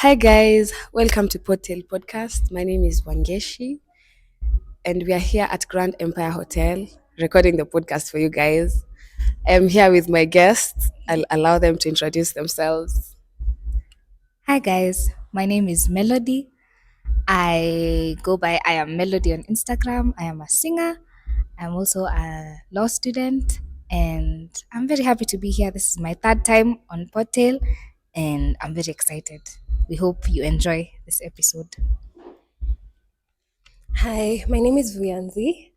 Hi guys, welcome to Podtail Podcast. My name is Wangeshi and we are here at Grand Empire Hotel recording the podcast for you guys. I'm here with my guests. I'll allow them to introduce themselves. Hi guys, my name is Melody. I am Melody on Instagram. I am a singer. I'm also a law student and I'm very happy to be here. This is my third time on Podtail and I'm very excited. We hope you enjoy this episode. Hi, my name is Vuyanzi.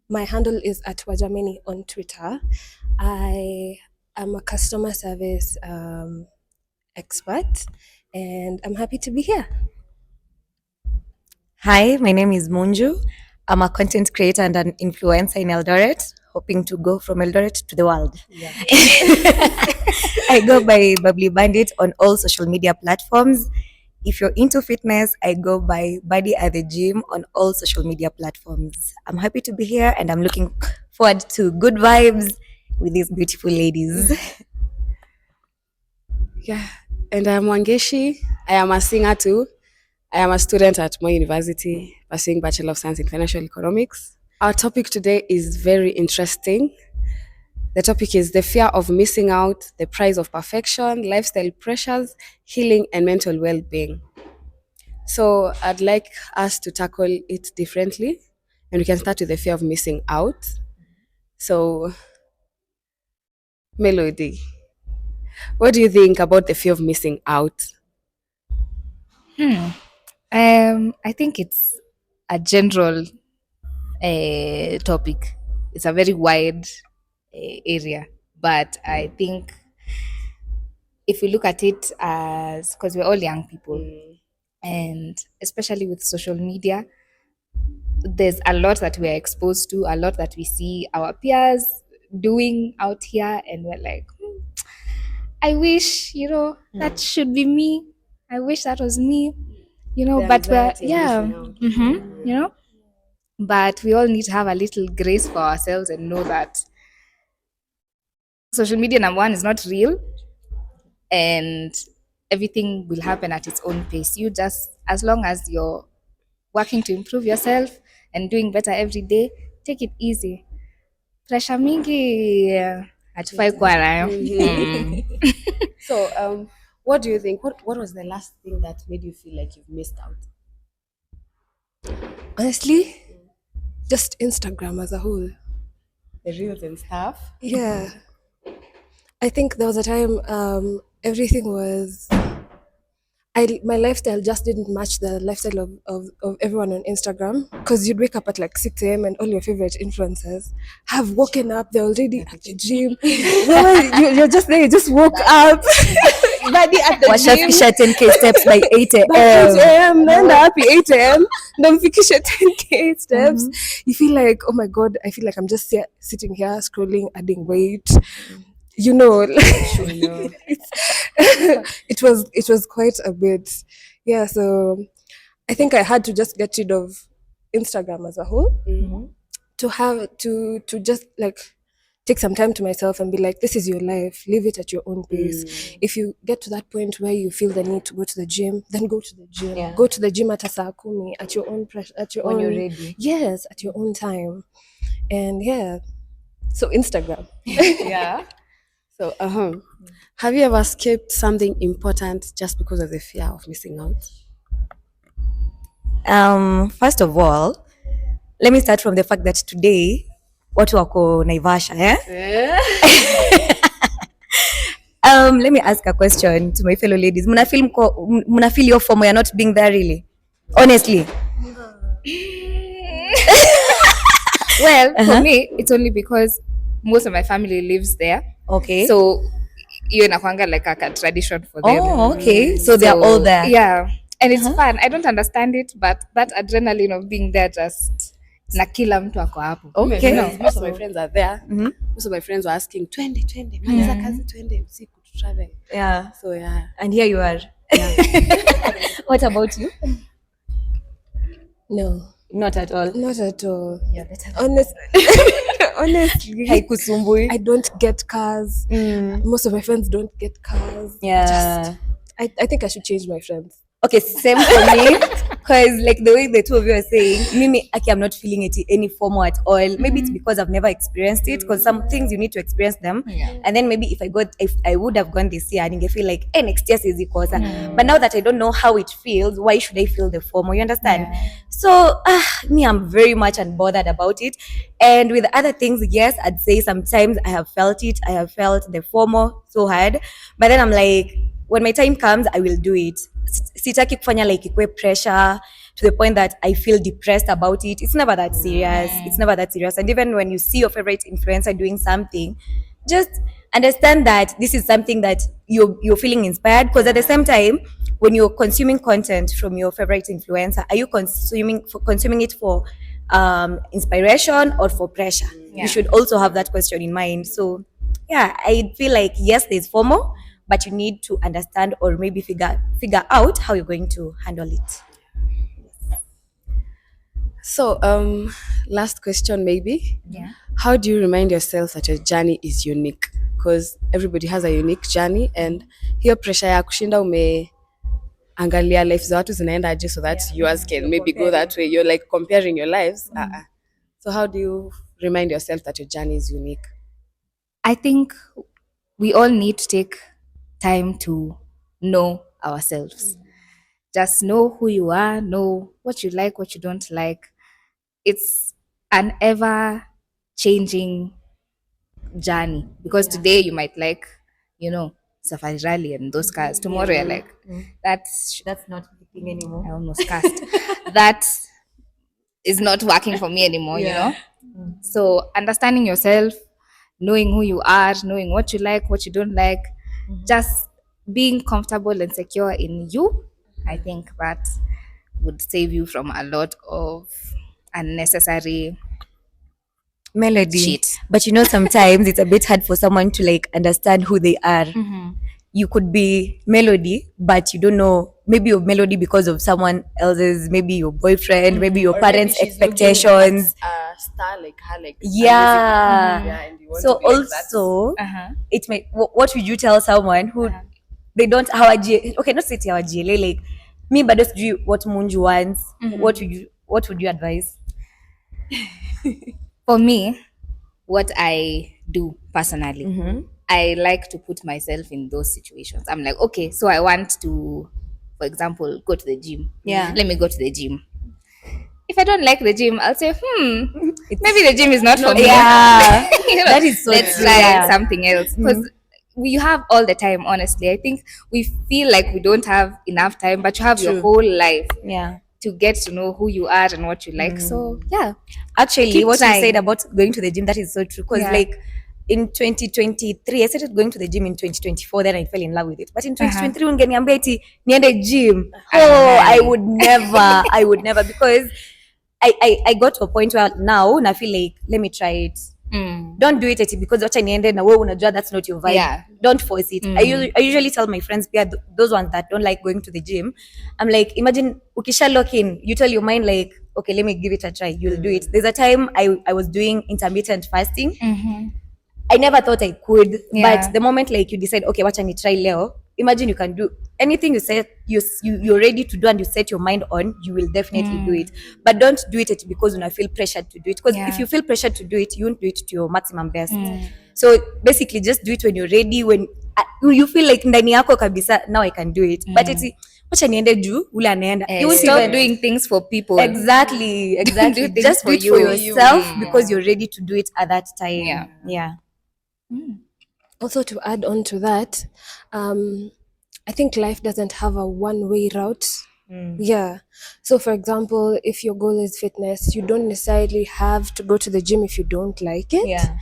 My handle is at Wajameni on Twitter. I am a customer service expert and I'm happy to be here. Hi, my name is Munju. I'm a content creator and an influencer in Eldoret, hoping to go from Eldoret to the world. Yeah. I go by Bubbly Bandit on all social media platforms. If you're into fitness, I go by Buddy at the Gym on all social media platforms. I'm happy to be here and I'm looking forward to good vibes with these beautiful ladies. Yeah. And I'm Wangeshi. I am a singer too. I am a student at Moi University pursuing Bachelor of Science in Financial Economics. Our topic today is very interesting. The topic is the fear of missing out, the price of perfection, lifestyle pressures, healing, and mental well being. So, I'd like us to tackle it differently, and we can start with the fear of missing out. So, Melody, what do you think about the fear of missing out? I think it's a general topic. It's a very wide area, but I think if we look at it as because we're all young people, and especially with social media, there's a lot that we're exposed to, a lot that we see our peers doing out here, and we're like, I wish, that should be me. I wish that was me, The but we're, anxiety of missing out. but we all need to have a little grace for ourselves and know that social media, number one, is not real and everything will happen at its own pace. You just, as long as you're working to improve yourself and doing better every day, take it easy. Pressure mingi hatufai kuwa nayo. So, what do you think? What was the last thing that made you feel like you've missed out? Honestly, just Instagram as a whole. The reels and stuff. Yeah. I think there was a time everything was my lifestyle just didn't match the lifestyle of everyone on Instagram because you'd wake up at like 6 a.m. and all your favorite influencers have woken up, they're already at the gym. You're just there, you just woke up. Body at the gym. Washafisha 10k steps by 8 By 8 a.m. a.m. Naenda happy 8 a.m. Namfikisha 10k steps. You feel like, oh my god, I feel like I'm just sitting here scrolling, adding weight. It was quite a bit. Yeah, so I think I had to just get rid of Instagram as a whole to have to just like take some time to myself and be like, this is your life, live it at your own pace. If you get to that point where you feel the need to go to the gym, then go to the gym. Yeah. Go to the gym at saa kumi at your own at your When own you're ready. Yes, at your own time. And yeah, so Instagram. Yeah. So, have you ever skipped something important just because of the fear of missing out? First of all, let me start from the fact that today watu wako Naivasha, let me ask a question to my fellow ladies. Muna feel your FOMO, you're not being there really? Honestly. Well, for me, it's only because most of my family lives there. Okay. So, hiyo inakuanga like a tradition for them. Oh, okay. So they're all there. Yeah. And it's fun. I don't understand it, but that adrenaline of being there just na kila mtu ako hapo. Okay. Most of my friends are there. Most of my friends were asking, twende, maliza kazi, twende, usiku to travel. Yeah. So, yeah. And here you are. What about you? No, Not at all. not at all. Yeah, better. Honestly, Haikusumbui. I don't get cars. Most of my friends don't get cars. Yeah. I think I should change my friends. Okay, same for me. Because like the way the two of you are saying, Mimi, okay, I'm not feeling it any FOMO at all. Maybe it's because I've never experienced it. Because some things you need to experience them, and then maybe if I would have gone this year, and I feel like, hey, next year is equal. But now that I don't know how it feels, why should I feel the FOMO? You understand? So me, I'm very much unbothered about it. And with other things, yes, I'd say sometimes I have felt it. I have felt the FOMO so hard, but then I'm like, when my time comes, I will do it. Sitaki kufanya like ikwe pressure to the point that I feel depressed about it. It's never that serious. It's never that serious. And even when you see your favorite influencer doing something, just understand that this is something that you're feeling inspired, because at the same time, when you're consuming content from your favorite influencer, are you consuming it for inspiration or for pressure? You should also have that question in mind. So yeah, I feel like yes, there's FOMO, but you need to understand or maybe figure out how you're going to handle it. So, last question maybe. Yeah. How do you remind yourself that your journey is unique? Because everybody has a unique journey, and hiyo pressure ya kushinda umeangalia life za watu zinaenda aje so that yours can maybe go that way. You're like comparing your lives. So how do you remind yourself that your journey is unique? I think we all need to take time to know ourselves. Just know who you are, know what you like, what you don't like. It's an ever changing journey, because today you might like, Safari Rally and those cars. Tomorrow you're like, that's not the thing anymore. I almost cast. That is not working for me anymore, So understanding yourself, knowing who you are, knowing what you like, what you don't like, just being comfortable and secure in you, I think that would save you from a lot of unnecessary Melody. shit. But sometimes it's a bit hard for someone to like understand who they are. You could be Melody, but you don't know. Maybe you're Melody because of someone else's, maybe your boyfriend, maybe your Or parents' maybe she's looking expectations. at a star like her, like Yeah. yeah, and you want So to be like that. also, it may. What would you tell someone who they don't okay, not say hawajielewi, like me, but just do what Munju wants. What would you advise? For me, what I do personally, I like to put myself in those situations. I'm like, okay, so I want to, for example, go to the gym. Yeah. Let me go to the gym. If I don't like the gym, I'll say, maybe the gym is not for me. Yeah. That is so let's true. try Yeah. something else. Because we have all the time, honestly. I think we feel like we don't have enough time, but you have your whole life Yeah. to get to know who you are and what you like. So yeah. Actually, Keep what trying. you said about going to the gym, that is so true. Because like in 2023, I started going to the gym in 2024. Then I fell in love with it. But in 2023, ungeniambia eti niende gym. Oh, I would never. I would never, because I got to a point where now I feel like, let me try it. Don't do it eti because wacha niende na wewe unajua that's not your vibe. Yeah. Don't force it. I usually tell my friends, yeah, those ones that don't like going to the gym, I'm like, imagine ukisha lock in, you tell your mind like, okay, let me give it a try. You'll do it. There's a time I was doing intermittent fasting. I never thought I could, but the moment like you decide, okay, wacha ni try leo, imagine you can do anything you set you're ready to do and you set your mind on, you will definitely do it. But don't do it because you feel pressured to do it, because if you feel pressured to do it, you won't do it to your maximum best. So basically just do it when you're ready, when you feel like ndani yako kabisa, now I can do it. But it's wacha niende juu ule anaenda. You won't Stop even doing things for people. exactly Do things just do for it for you. yourself because you're ready to do it at that time. Yeah. Also, to add on to that, I think life doesn't have a one-way route. Yeah. So, for example, if your goal is fitness, you don't necessarily have to go to the gym if you don't like it. Yeah.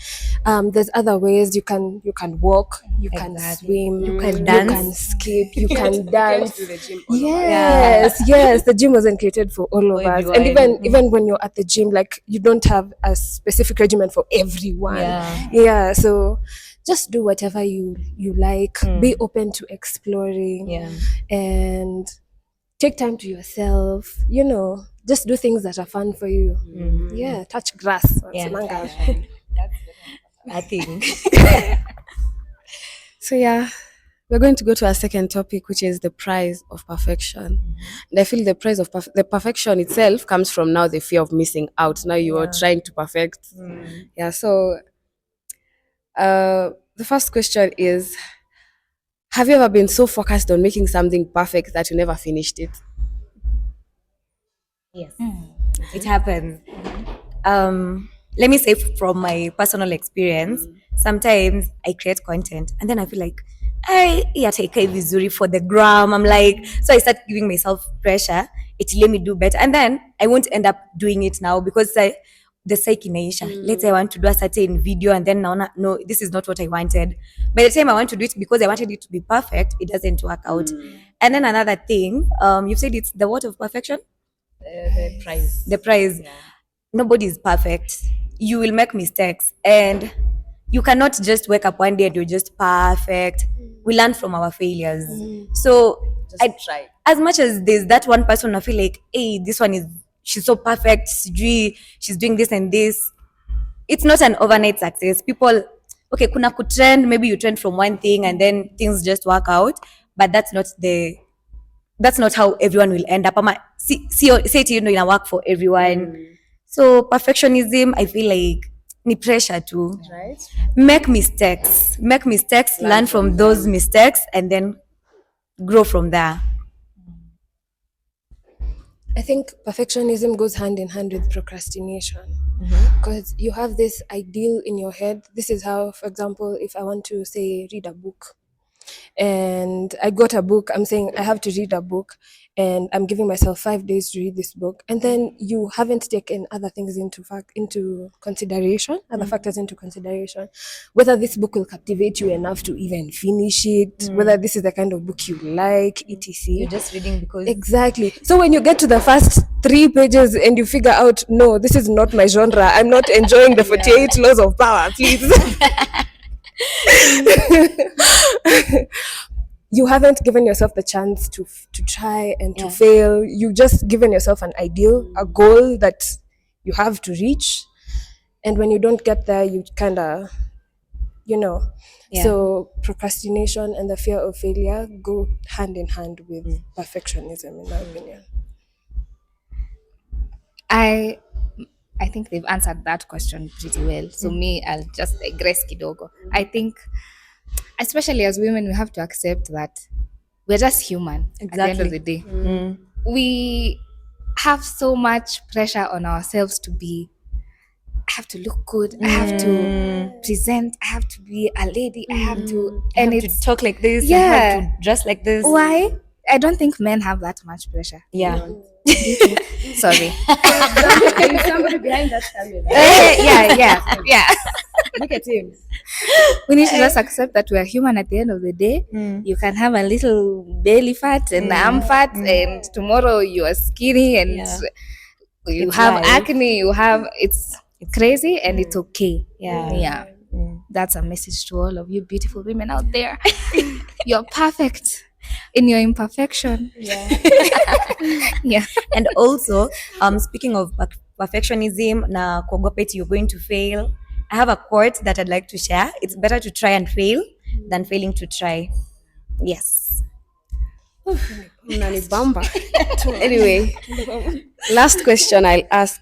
There's other ways you can walk, you can swim, you can dance, you can skip, you can dance. To the gym. Yes, the gym wasn't created for all of us. And even when you're at the gym, like you don't have a specific regimen for everyone. Yeah. So just do whatever you like. Be open to exploring. And take time to yourself. Just do things that are fun for you. Yeah, touch grass. I think. So yeah, We're going to go to our second topic, which is the price of perfection. And I feel the price of the perfection itself comes from now the fear of missing out. Now you are trying to perfect. Yeah. So, the first question is: have you ever been so focused on making something perfect that you never finished it? Yes, it happens. Let me say from my personal experience, sometimes I create content and then I feel like I take vizuri for the gram. I'm like, so I start giving myself pressure. It let me do better, and then I won't end up doing it now because the psyche inaisha. Let's say I want to do a certain video and then now no, this is not what I wanted. By the time I want to do it because I wanted it to be perfect, it doesn't work out. And then another thing, you've said it's the what of perfection? The price. The price. Nobody is perfect. You will make mistakes, and you cannot just wake up one day and you're just perfect. We learn from our failures. So I try. as much as there's that one person I feel like, hey, this one is she's so perfect, she's doing this and this. It's not an overnight success. People, okay, kuna kutrend, maybe you trend from one thing and then things just work out, but that's not how everyone will end up. Say it, in a work for everyone. So perfectionism, I feel like ni pressure too. Right. Make mistakes, learn from those mistakes, and then grow from there. I think perfectionism goes hand in hand with procrastination because you have this ideal in your head. This is how, for example, if I want to say read a book and I got a book, I'm saying I have to read a book and I'm giving myself 5 days to read this book, and then you haven't taken other things into consideration, other factors into consideration, whether this book will captivate you enough to even finish it, whether this is the kind of book you like, etc. You're just reading because Exactly. So when you get to the first 3 pages and you figure out, no, this is not my genre, I'm not enjoying the 48 laws of power, please. You haven't given yourself the chance to try and to fail. You just given yourself an ideal, a goal that you have to reach, and when you don't get there, you kind of, you know. So procrastination and the fear of failure go hand in hand with perfectionism, in my opinion. I think they've answered that question pretty well. So me, I'll just digress kidogo. I think, especially as women, we have to accept that we're just human at the end of the day. We have so much pressure on ourselves to be, I have to look good, I have to present, I have to be a lady, I have to, and I have it's to talk like this, Yeah. I have to dress like this. why I don't think men have that much pressure. Yeah. Sorry. There's somebody behind that camera. Yeah. Look at him. We need to just accept that we're human at the end of the day. You can have a little belly fat and arm fat, and tomorrow you are skinny and you It's have life. acne, it's crazy and it's okay. Yeah. That's a message to all of you beautiful women out there. You're perfect in your imperfection. Yeah. And also, speaking of perfectionism, na kuogopa eti you're going to fail, I have a quote that I'd like to share. It's better to try and fail than failing to try. Yes. Unanibamba. Anyway, last question I'll ask.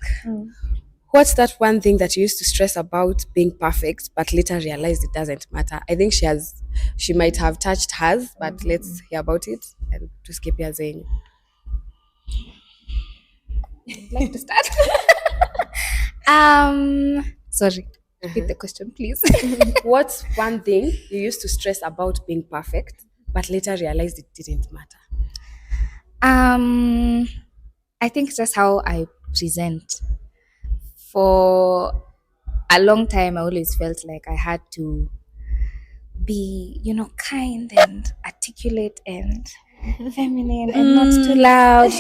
What's that one thing that you used to stress about being perfect, but later realized it doesn't matter? I think she might have touched hers, but let's hear about it and to skip your zenyu. Like to start. Sorry. Repeat the question, please. What's one thing you used to stress about being perfect, but later realized it didn't matter? I think it's just how I present. For a long time, I always felt like I had to be, kind and articulate and feminine and not too loud,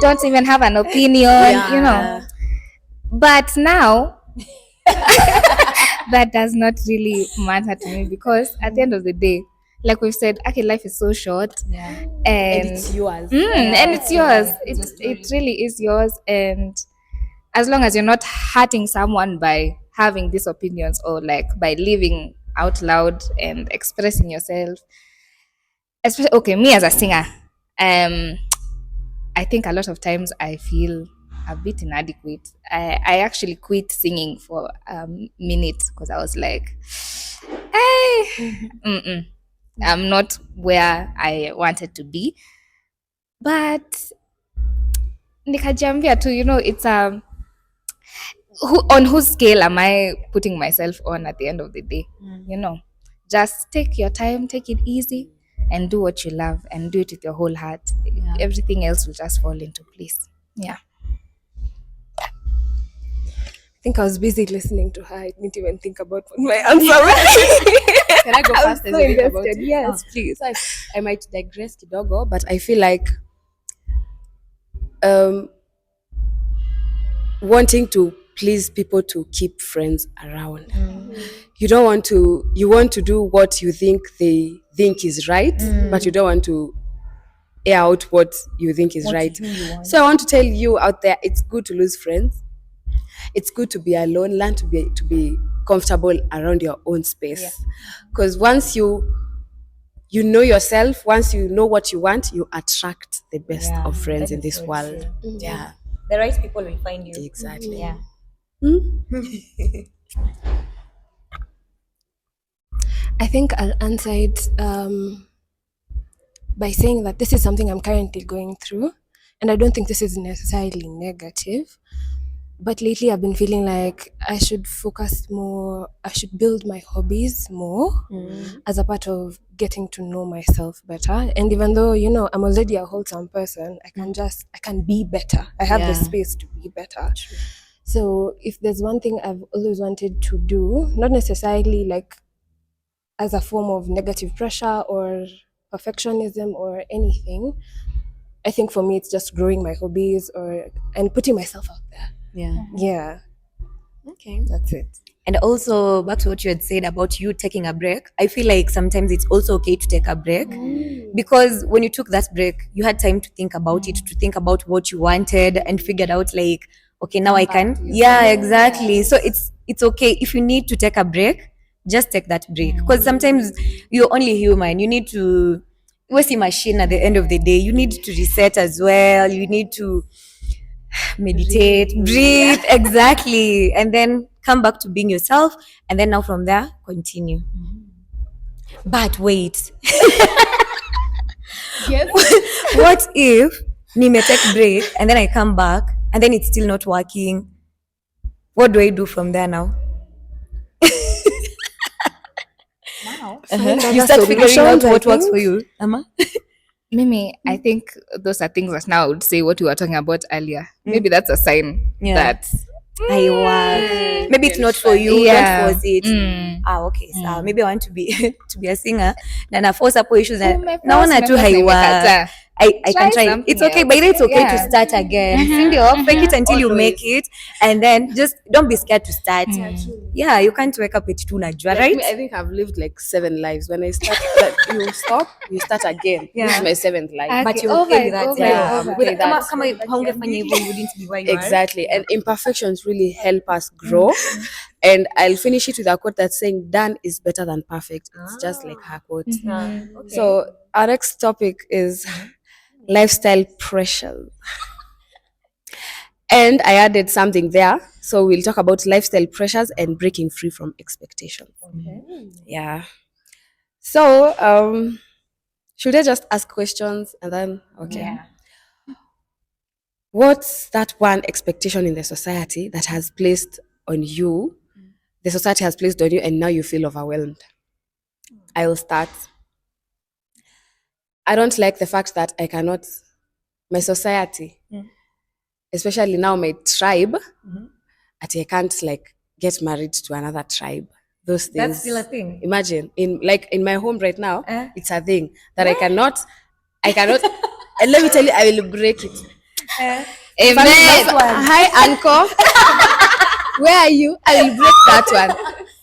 don't even have an opinion, But now, that does not really matter to me because at the end of the day, like we've said, okay, life is so short, and it's yours. and it's yours. It really is yours, and as long as you're not hurting someone by having these opinions or like by living out loud and expressing yourself, especially okay, me as a singer, I think a lot of times I feel a bit inadequate. I actually quit singing for a minute because I was like, hey, I'm not where I wanted to be. But nikajambia too, it's on whose scale am I putting myself on at the end of the day? Just take your time, take it easy, and do what you love, and do it with your whole heart. Everything else will just fall into place. Yeah. I think I was busy listening to her. I didn't even think about what my answer was. Can I go I'm first so as you think about invested. it? Yes, please. So I might digress kidogo, but I feel like um, wanting to please people to keep friends around. You don't want to. You want to do what you think they think is right, but you don't want to air out what you think is right. So I want to tell you out there, it's good to lose friends. It's good to be alone. Learn to be comfortable around your own space. Because once you know yourself, once you know what you want, you attract the best Yeah, of friends that in is this so world. true. Yeah, The right people will find you. exactly. Yeah. I think I'll answer it by saying that this is something I'm currently going through. And I don't think this is necessarily negative. But lately, I've been feeling like I should focus more, I should build my hobbies more as a part of getting to know myself better. And even though, I'm already a wholesome person, I can be better. I have the Yeah. space to be better. So if there's one thing I've always wanted to do, not necessarily like as a form of negative pressure or perfectionism or anything, I think for me it's just growing my hobbies and putting myself out there. Yeah. Yeah, Okay. that's it. And also back to what you had said about you taking a break, I feel like sometimes it's also okay to take a break because when you took that break, you had time to think about it, to think about what you wanted and figured out like, okay, now I can. Yeah, exactly. So it's okay if you need to take a break, just take that break because sometimes you're only human. You need to. What's a machine at the end of the day? You need to reset as well. You need to meditate, breathe, exactly, and then come back to being yourself, and then now from there continue. But wait, Yes. what if nime take break and then I come back and then it's still not working? What do I do from there now? Find You other start figuring out solutions, I what works for think. you, Amma. Mimi, I think those are things that now I would say what we were talking about earlier. Maybe that's a sign Yeah. that I work. Maybe it's not for you. Yeah. Don't force it. Okay. So maybe I want to be to be a singer. Na na force hapo issues. Naona tu haiwa. I can try. It's okay. By the way, it's okay to start again. Sindio, fake it until you make it, and then just don't be scared to start. Yeah, you can't wake up at 2 najua, Like right? me, I think I've lived like 7 lives. When I start, you stop, you start again. Yeah. This is my 7th life. But you're Over okay with and that. over Yeah, and I'm over. okay with that. Kama haungefanya hivyo, you wouldn't be where you are. Exactly. And imperfections really help us grow. And I'll finish it with a quote that's saying, done is better than perfect. It's just like her quote. Okay. So our next topic is lifestyle pressure. And I added something there. So we'll talk about lifestyle pressures and breaking free from expectations. Yeah. So should I just ask questions and then okay. Yeah. What's that one expectation in the society that has placed on you? The society has placed on you and now you feel overwhelmed. I will start. I don't like the fact that I cannot, my society, especially now my tribe, that I can't like get married to another tribe. Those things. That's still a thing. Imagine in my home right now, it's a thing that I cannot, and let me tell you, I will break it. Amen. Hi, uncle. Where are you? I will break that one.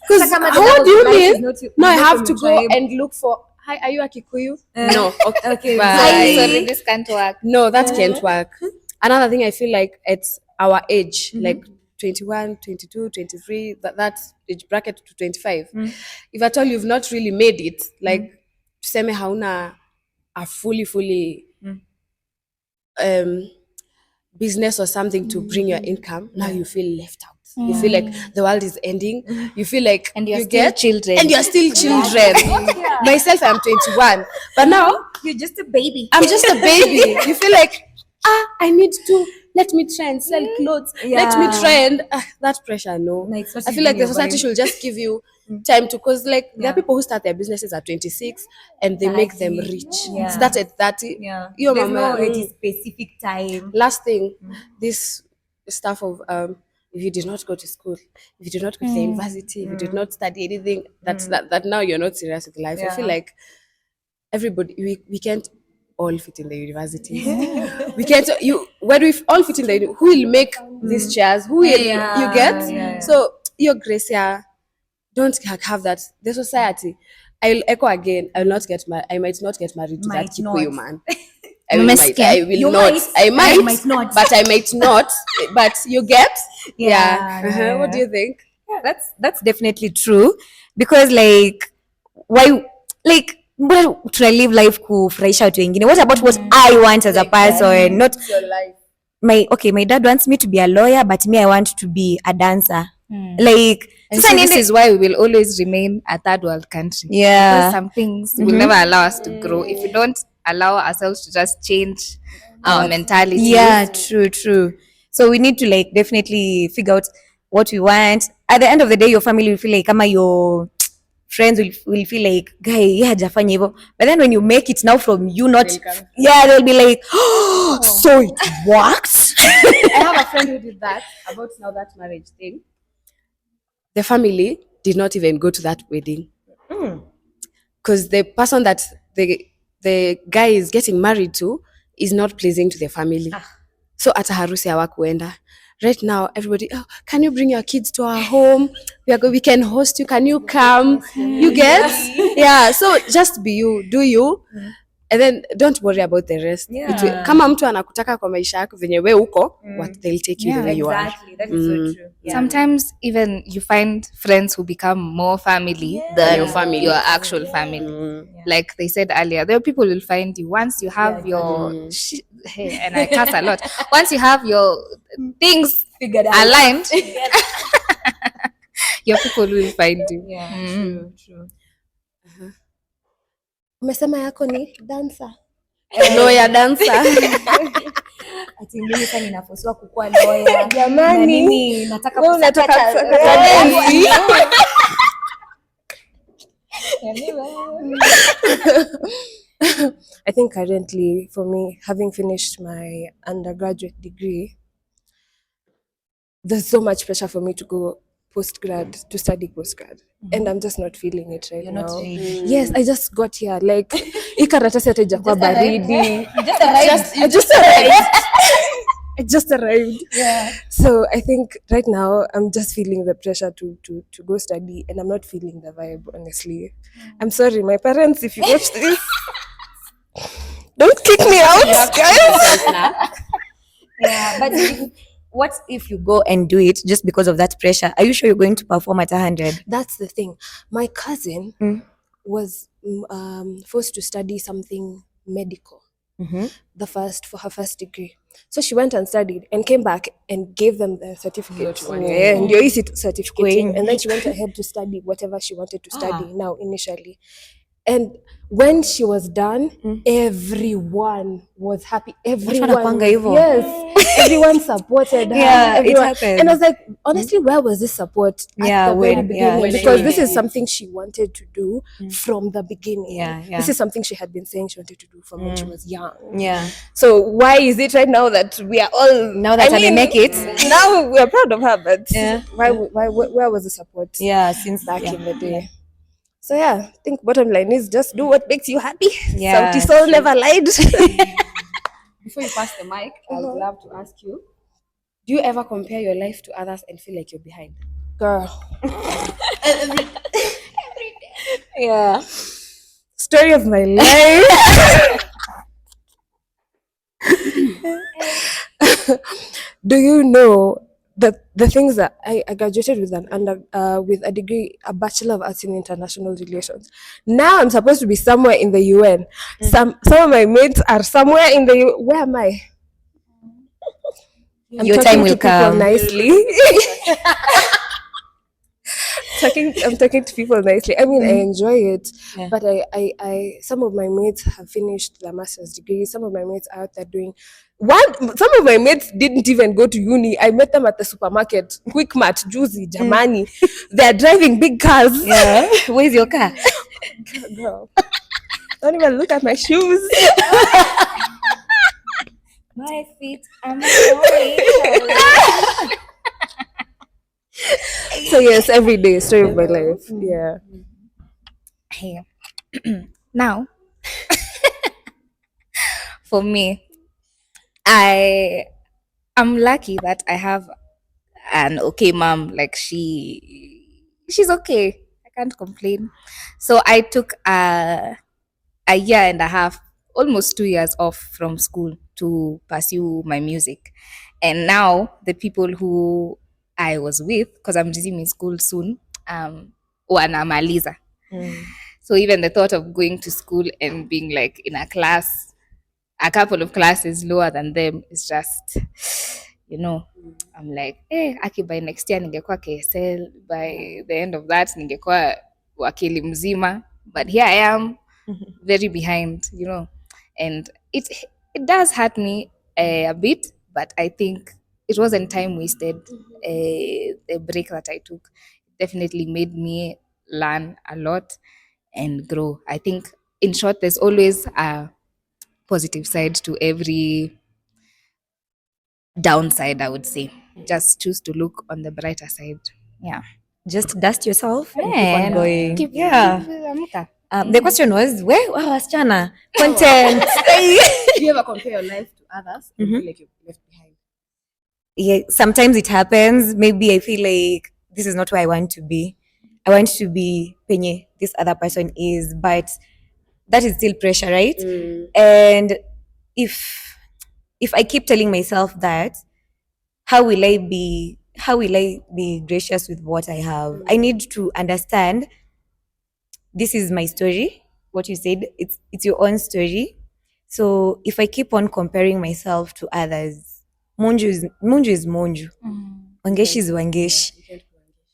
Because how do you mean? No, I have to go and look for. Hi, are you a Kikuyu? No. Okay. Bye. Sorry, this can't work. No, that can't work. Another thing, I feel like it's our age, like 21, 22, 23, that age bracket to 25. If at all you've not really made it, like tuseme hauna a fully business or something to bring your income, now you feel left out. You feel like the world is ending. You feel like And you're you still get children. and you're still children. Myself, I'm 21, but now You're just a baby. I'm just a baby. You feel like, I need to let me try and sell clothes. Let me try and that pressure. No, No, it's not I feel like even the your society vibe. should just give you time to, because like there are people who start their businesses at 26 and they make them 30. rich. Yeah. Start at 30. Yeah. Your There's mama. no really specific time. Last thing, this stuff of if you did not go to school, if you did not go to the university, if you did not study anything, that now you're not serious with life. I feel Yeah. like everybody we can't all fit in the university. We can't you when we all fit in the who will make these chairs? Who will you get? Yeah. So your grace here, don't have that. The society. I'll echo again. I might not get married to that Might Kikuyu not. man. I will You not. might. I might, might not. but I might not. But you get, Yeah. What do you think? Yeah, that's definitely true, because like why, like mbona tuna live life kufurahisha watu wengine? What about what I want as a person? Not It's your life. my dad wants me to be a lawyer, but me I want to be a dancer. Like And sasa so this niende- is why we will always remain a third world country. Yeah. Because some things will never allow us to grow if we don't allow ourselves to just change our mentality. Yeah, true. So we need to like definitely figure out what we want. At the end of the day, your family will feel like kama your friends will feel like guy hajafanya hivyo, but then when you make it now from you not they'll be like so it worked. I have a friend who did that about now that marriage thing. The family did not even go to that wedding because the person that the guy is getting married to is not pleasing to the family. So at harusi hawakuenda. Right now, everybody, can you bring your kids to our home? We can host you. Can you come? You get? Yeah. So just be you, do you, and then don't worry about the rest. Kama mtu anakutaka kwa maisha yako venye we uko, what they'll take you the way you are. That is so true. Yeah. Sometimes even you find friends who become more family than your actual family. Like they said earlier, there are people who will find you once you have your and I cuss a lot. Once you have your things Figured out. aligned, your people will find you. Yeah, true. Umesema yako ni dancer. Lawyer dancer. Ati mimi sasa ninafosiwa kukuwa lawyer. Jamani. Na mimi nataka Wewe unataka kusakata dansi. I think currently, for me, having finished my undergraduate degree, there's so much pressure for me to go postgrad, to study postgrad. And I'm just not feeling it right now. not ready. Yes, I just got here. Like, hii karatasi hata ijakuwa baridi. I just arrived. Yeah. So I think right now I'm just feeling the pressure to go study, and I'm not feeling the vibe, honestly. I'm sorry, my parents, if you watch this, don't kick me out, guys. Yeah, but what if you go and do it just because of that pressure? Are you sure you're going to perform at 100? That's the thing. My cousin was forced to study something medical. For her first degree. So she went and studied and came back and gave them the certificate. And your certificate. And then she went ahead to study whatever she wanted to study now initially. And when she was done, everyone was happy. Everyone, yes, everyone supported her. Yeah, it everyone. happened. And I was like, honestly, where was this support at the very beginning? Because this is something she wanted to do from the beginning. Yeah. This is something she had been saying she wanted to do from when she was young. Yeah. So why is it right now that we are all Now that we make it. Now we are proud of her, but Yeah. where was the support? Yeah, since Back in the day. So yeah, I think bottom line is just do what makes you happy. Yeah, Sauti Sol never lied. Before you pass the mic, I would love to ask you, do you ever compare your life to others and feel like you're behind? Girl. Yeah. Story of my life. Do you know the things that I graduated with with a degree, a Bachelor of Arts in International Relations. Now I'm supposed to be somewhere in the UN. Some of my mates are somewhere in the where am I? I'm Your talking time will to people come. nicely. I'm talking to people nicely. I mean, I enjoy it, Yeah. but some of my mates have finished their master's degree. Some of my mates are out there doing one. Some of my mates didn't even go to uni. I met them at the supermarket, Quick Mart, Juicy, Jamani. They're driving big cars. Yeah. Where's your car? Girl, don't even look at my shoes. My feet are my So yes, every day story of my life. Yeah. Hey. Now, for me, I'm lucky that I have an okay mom. Like she's okay. I can't complain. So I took a year and a half, almost 2 years off from school to pursue my music. And now the people who I was with, because I'm resuming school soon, wanamaliza. So even the thought of going to school and being like in a class, a couple of classes lower than them is just, I'm like, aki by next year ningekuwa KSL, by the end of that ningekuwa wakili mzima, but here I am very behind. And it does hurt me a bit, but I think it wasn't time wasted. The break that I took definitely made me learn a lot and grow. I think, in short, there's always a positive side to every downside, I would say. Just choose to look on the brighter side. Yeah. Just dust yourself and keep on going. Keep amka. The question was, where wasichana content? Do you ever compare your life to others and feel like you're left behind? Yeah, sometimes it happens. Maybe I feel like this is not where I want to be. I want to be penye this other person is, but that is still pressure, right? And if I keep telling myself that, how will I be gracious with what I have? I need to understand this is my story. What you said, it's your own story. So if I keep on comparing myself to others, Munju is Munju. Wangeshi is Wangeshi.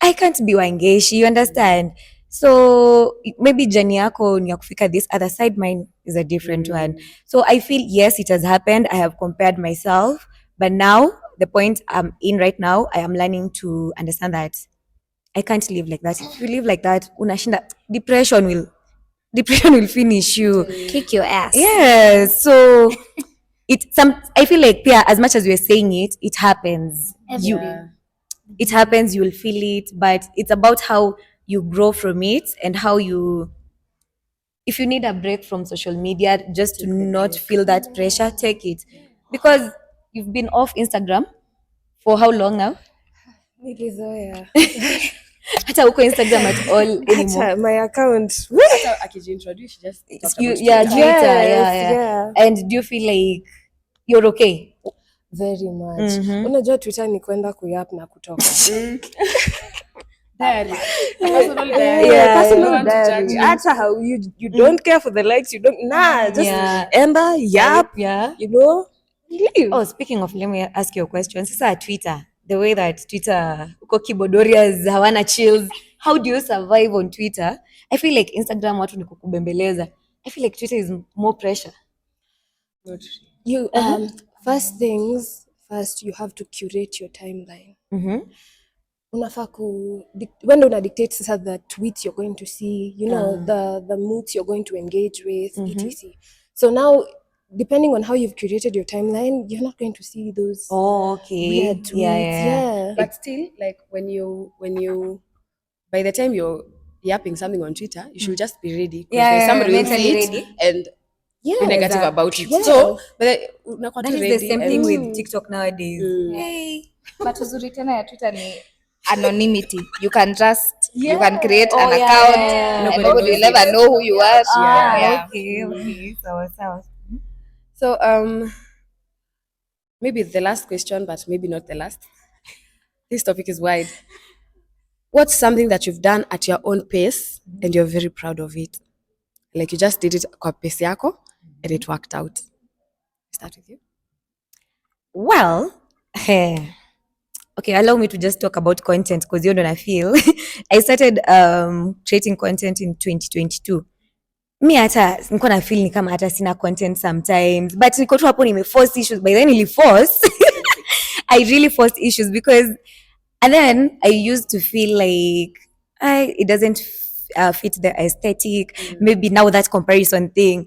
I can't be Wangeshi, you understand? So maybe journey yako ni ya kufika this other side, mine is a different one. So I feel, yes, it has happened. I have compared myself, but now the point I'm in right now, I am learning to understand that I can't live like that. If you live like that, unashinda, depression will finish you. Kick your ass. Yes. So I feel like, yeah, as much as we're saying it, it happens. It happens, you'll feel it, but it's about how you grow from it and how if you need a break from social media just to not feel that pressure, take it. Because you've been off Instagram for how long now? Nilizoea. Hata uko Instagram at all anymore. Hata my account. After akijiintroduce, she just talked about Yeah, Twitter. Twitter, Yes, yeah. And do you feel like you're okay? Very much. Unajua Twitter ni kwenda kuyap na kutoka. Diary. Personal diary. Personal Don't want to diary. judge me. Hata how you don't care for the likes, you don't just enda yap, Yeah. leave. Oh, speaking of, let me ask you a question. Sasa Twitter, the way that Twitter, uko keyboard warriors, hawana chills. How do you survive on Twitter? I feel like Instagram watu ni kukubembeleza. I feel like Twitter is more pressure. You first, you have to curate your timeline. Unafaa when una dictate sasa the tweets you're going to see, the moods you're going to engage with, etc. So now, depending on how you've curated your timeline, you're not going to see those weird tweets. Yeah. But still, like when you by the time you're yapping something on Twitter, you should just be ready. There's somebody who will mentally see it ready. and be negative about it. Yeah. So, but That is the same thing with TikTok nowadays. Hey. But uzuri tena ya Twitter ni anonymity. You can create an account and nobody will ever know who you are. Okay. So. So maybe the last question, but maybe not the last. This topic is wide. What's something that you've done at your own pace and you're very proud of it? Like you just did it kwa pace yako and it worked out. Start with you. Well, okay, allow me to just talk about content because you know I feel I started creating content in 2022. Mi hata nilikuwa na feel ni kama hata sina content sometimes, but niko tu hapo nimeforce issues. By then niliforce I really forced issues because, and then I used to feel like it doesn't fit the aesthetic. Maybe now that comparison thing,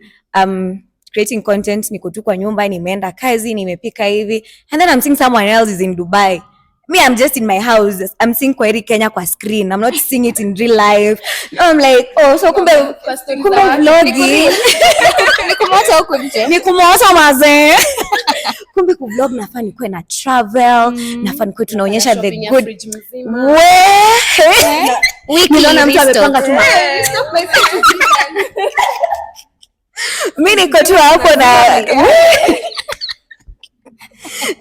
creating content, niko tu kwa nyumba, nimeenda kazi, nimepika hivi, and then I'm seeing someone else is in Dubai. Me, I'm just in my house. I'm seeing Kwaheri Kenya kwa screen. I'm not seeing it in real life. No, I'm like, oh, so kumbe vlogging. Nikumota huku nje. Nikumota mazee. Kumbe kuvlog nafaa nikuwe na travel, nafaa nikuwe tunaonyesha the good. Niliona mtu amepanga tu. Mimi niko tu hapo na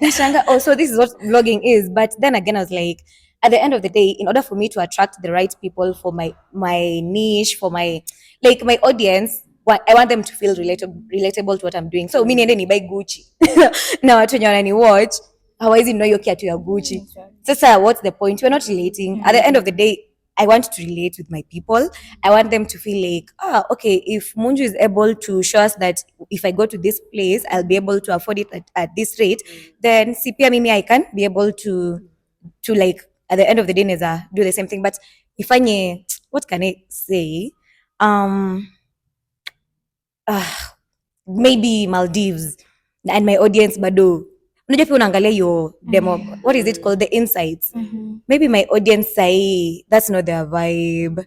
nashanga, oh, so this is what vlogging is. But then again, I was like, at the end of the day, in order for me to attract the right people for my niche, for my audience, I want them to feel relatable to what I'm doing. So mimi niende ni buy Gucci na watu wenye wanani watch hawawezi know hiyo kiatu ya Gucci. Sasa what's the point? We're not relating. At the end of the day, I want to relate with my people. I want them to feel like, okay, if Munju is able to show us that if I go to this place, I'll be able to afford it at this rate, then CPA mimi I can be able to like, at the end of the day, neza do the same thing. But ifanye, what can I say? Maybe Maldives and my audience bado. Unajua pia unaangalia your demo, what is it called, the insights. Maybe my audience say that's not their vibe,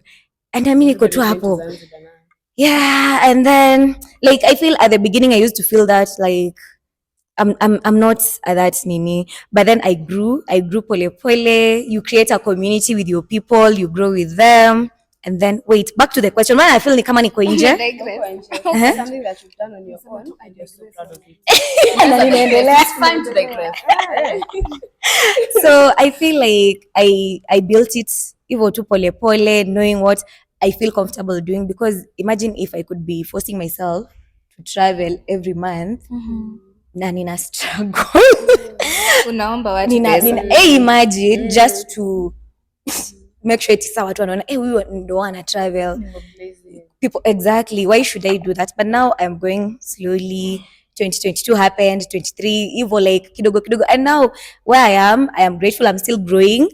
and I mean niko tu hapo. Yeah, and then like I feel at the beginning I used to feel that like I'm not that nini, but then I grew pole pole. You create a community with your people, you grow with them. And then wait, back to the question. When I feel ni kama niko nje. Something that you've done on your own and you're so proud of it. It's fun to digress. So I feel like I built it hivyo tu pole pole, knowing what I feel comfortable doing, because imagine if I could be forcing myself to travel every month. Na nina struggle. Unaomba watu pesa. Imagine just to make sure it's watu wanaona huyu ndo ana travel. People, exactly, why should I do that? But now I'm going slowly. 2022 happened, 23 hivyo like kidogo kidogo, and now where I am grateful. I'm still growing,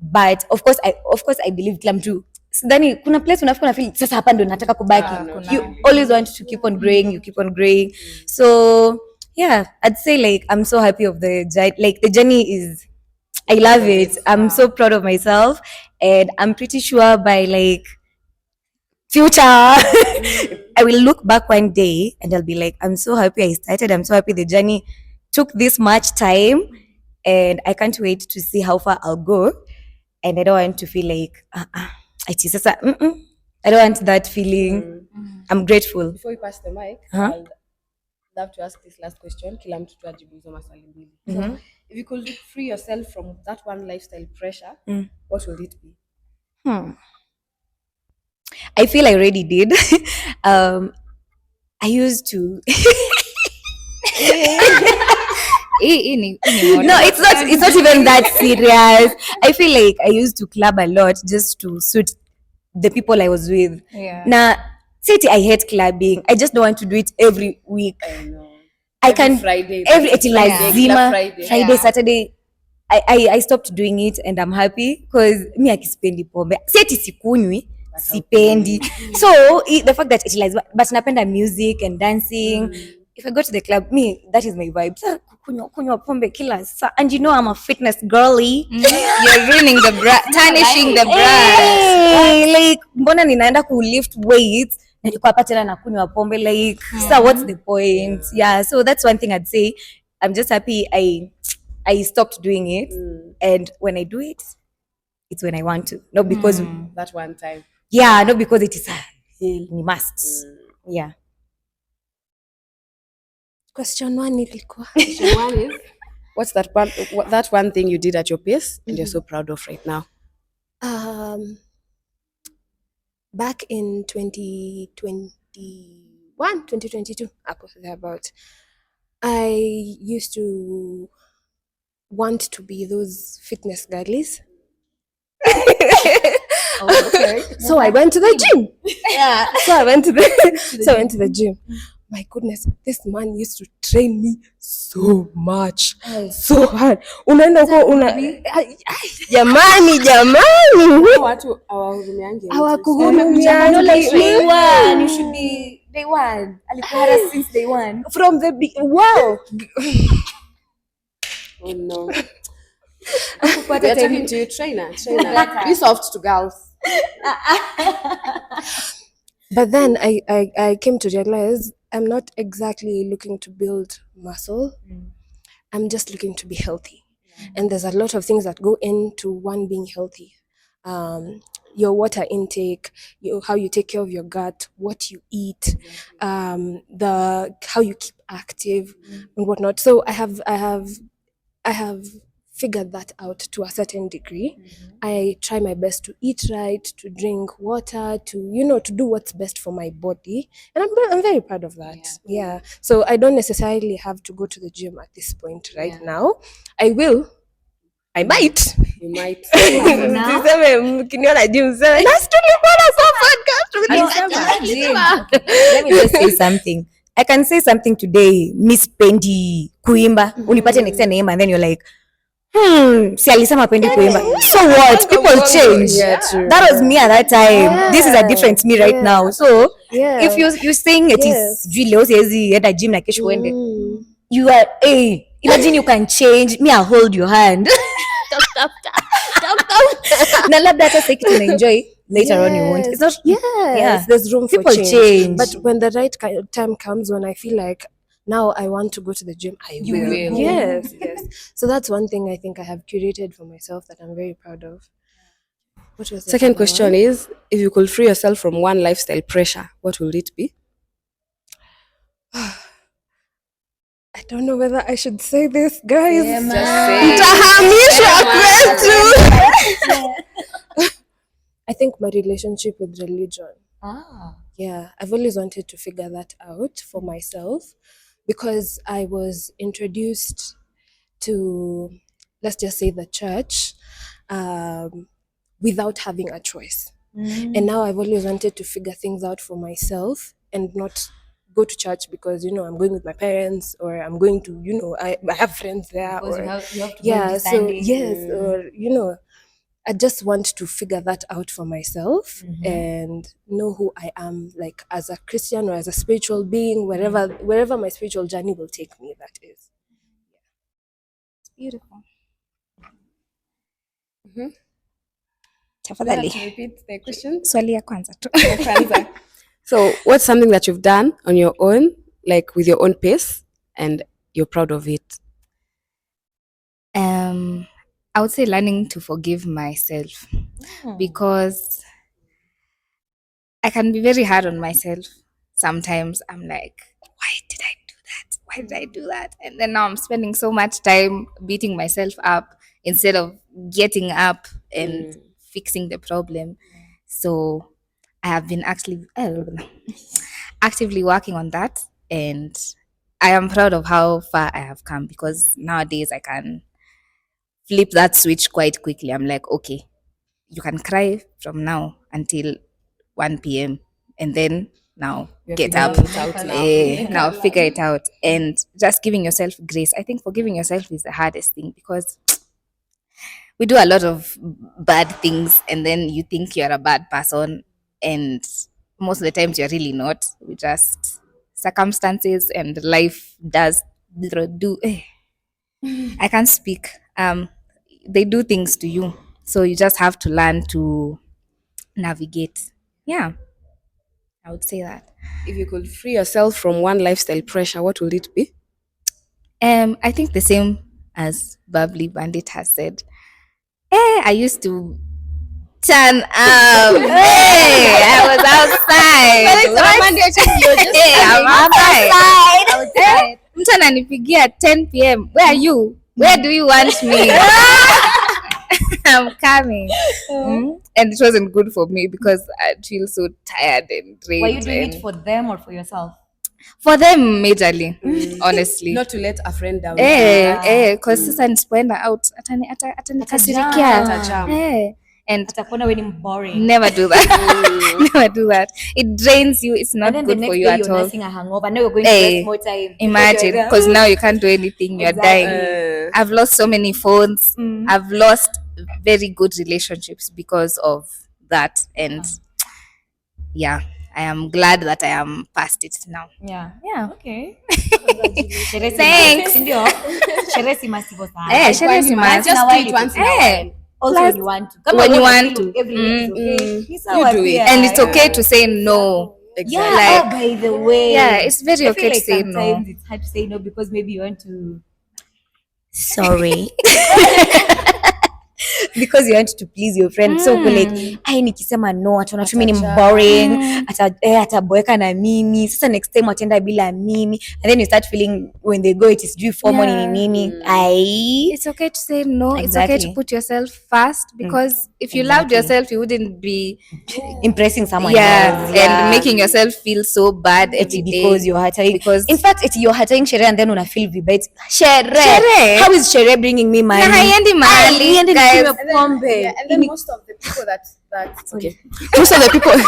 but of course I believe kila mtu sidhani kuna place unafika na feel sasa hapa ndo nataka kubaki. You always want to keep on growing, you keep on growing. So yeah, I'd say like I'm so happy of the journey is, I love it. I'm so proud of myself, and I'm pretty sure by like future I will look back one day and I'll be like, I'm so happy I started. I'm so happy the journey took this much time, and I can't wait to see how far I'll go. And I don't want to feel like I don't want that feeling. I'm grateful. Before we pass the mic, I'd love to ask this last question. Kila mtu tu ajibu hizo maswali mbili. So, if you could free yourself from that one lifestyle pressure, what would it be? I feel I already did. I used to. No, it's not even that serious. I feel like I used to club a lot just to suit the people I was with. Yeah. Now, I hate clubbing. I just don't want to do it every week. I know. I can Friday. Friday, Saturday. I stopped doing it, and I'm happy because me akisipendi pombe. Sikunywi. Sipendi. So the fact that it is, but napenda music and dancing. If I go to the club, that is my vibe. Kunywa pombe kila saa, and you know I'm a fitness girly. You're ruining the brand, tarnishing the brand. Like mbona ninaenda ku lift weights na niko hapa tena nakunywa pombe, like so what's the point? Yeah, so that's one thing I'd say. I'm just happy I stopped doing it, and when I do it, it's when I want to, not because that one time. Yeah, not because it is you must. Yeah. Question one ilikuwa. Question one is, What's that one thing you did at your pace and you're so proud of right now? Back in 2022, about, I used to want to be those fitness girlies. Okay. So I went to the gym. Yeah. So I went to the gym. My goodness, this man used to train me so much, so hard. Unaenda huko jamani. Watu hawahurumiangi. Hawakuhurumiangi. day one. You should be day one. Alikuwa since day one. From the wow. Oh no. You're talking to your trainer. Be soft to girls. But then I came to realize I'm not exactly looking to build muscle. I'm just looking to be healthy. And there's a lot of things that go into one being healthy. Your water intake, how you take care of your gut, what you eat, the how you keep active and whatnot. So I have figured that out to a certain degree. I try my best to eat right, to drink water, to to do what's best for my body, and I'm very proud of that. Yeah. So I don't necessarily have to go to the gym at this point right now. I will. I might. You might. Niseme mkiniona gym sema na tulikuwa na podcast. Let me just say something. I can say something today, Miss Pendi kuimba, unipate next name and then you're like, si alisema pendi kuimba. So what? People change. Yeah, true. That was me at that time. Yeah. This is a different me right now. So Yeah. if you saying it is leo siwezi enda gym na kesho uende, you are imagine you can change. Me, I'll hold your hand. Stop. Na labda hata sasa kitu enjoy later on you won't. It's not. Yes, there's room for People change. But when the right time comes, when I feel like now I want to go to the gym, I will. Yes. So that's one thing I think I have curated for myself that I'm very proud of. What was the Second other question one? is, if you could free yourself from one lifestyle pressure, what will it be? I don't know whether I should say this, guys. I think my relationship with religion. Yeah, I've always wanted to figure that out for myself because I was introduced to, let's just say, the church without having a choice. And now I've always wanted to figure things out for myself and not go to church because I'm going with my parents, or I'm going to I have friends there, or you have to yeah, so yes, or I just want to figure that out for myself and know who I am, like as a Christian or as a spiritual being, wherever my spiritual journey will take me. That is. It's beautiful. Tafadhali. Repeat the question. Swali ya kwanza tu. So, what's something that you've done on your own, like with your own pace, and you're proud of it? I would say learning to forgive myself because I can be very hard on myself. Sometimes I'm like, why did I do that? Why did I do that? And then now I'm spending so much time beating myself up instead of getting up and fixing the problem. So I have been actively working on that, and I am proud of how far I have come because nowadays I can flip that switch quite quickly. I'm like, okay, you can cry from now until 1 p.m. and then now get up. Now figure it out. And just giving yourself grace. I think forgiving yourself is the hardest thing because we do a lot of bad things and then you think you're a bad person, and most of the times you're really not. We just circumstances and life does do. I can't speak. They do things to you, so you just have to learn to navigate. Yeah, I would say that. If you could free yourself from one lifestyle pressure, what would it be? I think the same as Bubbly Bandit has said. I used to turn up. I was outside. I'm outside. Mtu ananipigia 10 p.m. Where are you? Where do you want me? I'm coming. And it wasn't good for me because I'd feel so tired and drained. Were you doing it for them or for yourself? For them majorly, honestly. Not to let a friend down. Because sasa nisipoenda out atanikasirikia. Atajam. And Atakuona wewe ni boring. never do that. Never do that. It drains you. It's not And then good the next for you day at you're all. nursing a hangover. Now you're going to waste more time. Imagine, because now you can't do anything. You're dying. I've lost so many phones. I've lost very good relationships because of that. And yeah, I am glad that I am past it now. Yeah. Okay. Thanks. Ndio. Sherehe si masivo sana. Sherehe si must. Just do it once in a while. Also when you want to. When you want to. Everything is okay. You do it. And it's okay to say no. Yeah, Like, by the way. Yeah, it's very I okay feel to like say no. sometimes it's hard to say no because maybe you want to. Sorry. Because you want to please your friend. So uko like, ai nikisema no ataona tu mimi ni boring, ataboeka na mimi. Sasa next time ataenda bila mimi. And then you start feeling when they go it is due for money nini. It's okay to say no. It's okay Exactly. to put yourself first because if you loved yourself, you wouldn't be Impressing someone and else. making yourself feel so bad every day. Because you're hatering. Because In fact, you're hatering sherehe and then una feel vibaya. Sherehe. How is sherehe bringing me money? Na haiendi mahali, Haiendi guys. nikunywe pombe. Yeah, and then most of the people that okay. Most of the people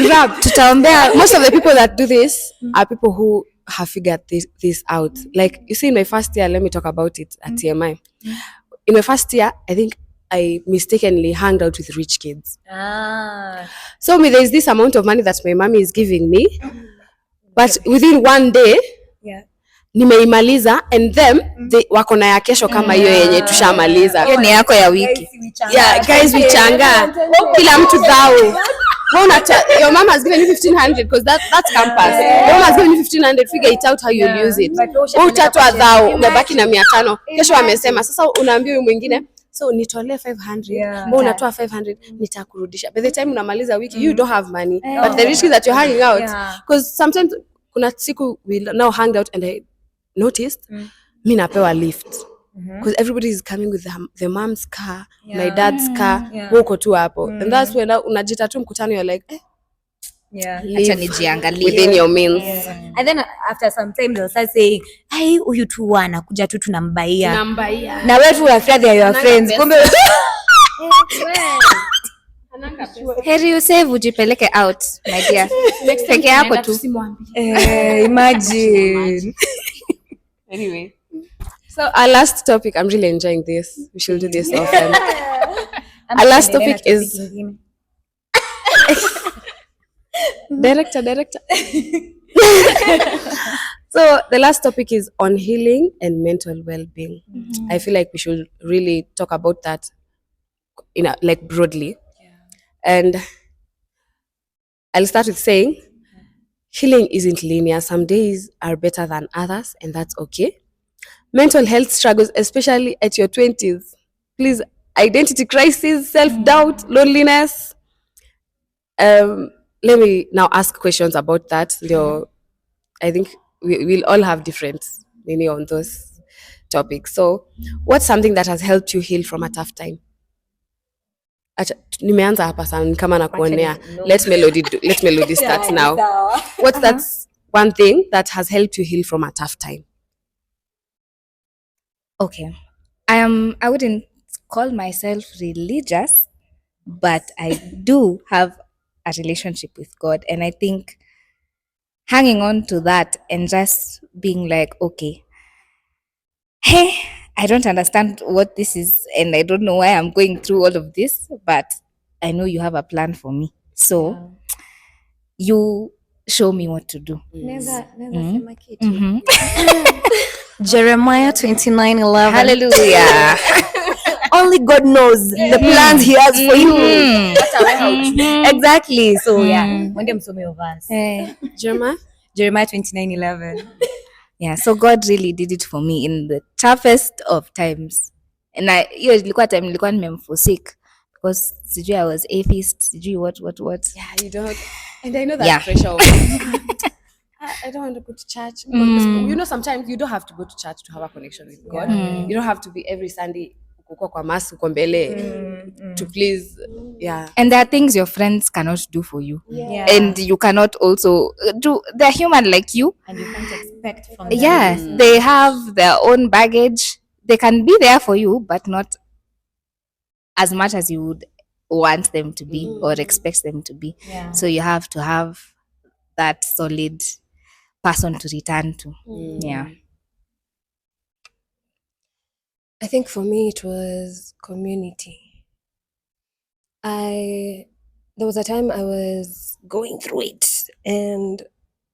grab tutaombea. Most of the people that do this are people who have figured this out. Like you see, in my first year, let me talk about it at TMI. In my first year, I think I mistakenly hung out with rich kids. So there's this amount of money that my mommy is giving me, but within one day nimeimaliza and them wako na ya kesho kama hiyo yenye tushamaliza. hiyo ni yako ya wiki. Yeah, guys, we changa. Kila mtu dhao. Your mama has given you 1,500 because that's campus. Your mama has given you 1,500, figure it out how you'll use it. Utatoa dhao, umebaki na 500. Kesho amesema, sasa unaambia huyu mwingine, so nitolee 500, mbona unatoa 500, nitakurudisha. By the time unamaliza wiki, you don't have money. But the rich kids that you're hanging out, because sometimes kuna siku we now hang out and I noticed mi napewa lift because everybody is coming with the mom's car, my dad's car, wako tu hapo, and that's when unajita tu mkutano, you're like Acha nijiangalie within your means. And then after some time they'll start saying, "Ai, huyu tu anakuja tu tunambaia." Na wewe tu after they are your friends. Kumbe heri usave ujipeleke out my dear. Peke yako tu. Imagine. Anyway, so our last topic, I'm really enjoying this. We should do this often. Our last topic is director. So the last topic is on healing and mental well-being. I feel like we should really talk about that like broadly. And I'll start with saying healing isn't linear. Some days are better than others, and that's okay. Mental health struggles, especially at your 20s. Please, identity crisis, self-doubt, loneliness. Let me now ask questions about that. I think we'll all have different meaning on those topics. So, what's something that has helped you heal from a tough time? Nimeanza hapa sana kama nakuonea. Let Melody start now. What's that one thing that has helped you heal from a tough time? Okay. I wouldn't call myself religious, but I do have a relationship with God, and I think hanging on to that and just being like, okay, hey, I don't understand what this is and I don't know why I'm going through all of this, but I know you have a plan for me. So you show me what to do. Jeremiah 29:11. Hallelujah. Only God knows the plans He has for you. Exactly. So mwende msome your verse. Jeremiah 29:11. Yeah, so God really did it for me in the toughest of times. And hiyo ilikuwa time nilikuwa nimemforsake because sijui I was atheist, sijui what. Yeah, you don't. And I know that pressure. I don't want to go to church. You know, sometimes you don't have to go to church to have a connection with God. You don't have to be every Sunday uko kwa mass uko mbele to please. Yeah. And there are things your friends cannot do for you. Yeah. And you cannot also do. They're human like you. And you can't expect from them. Yeah, they have their own baggage. They can be there for you, but not as much as you would want them to be or expect them to be. Yeah. So you have to have that solid person to return to. Yeah. I think for me it was community. There was a time I was going through it, and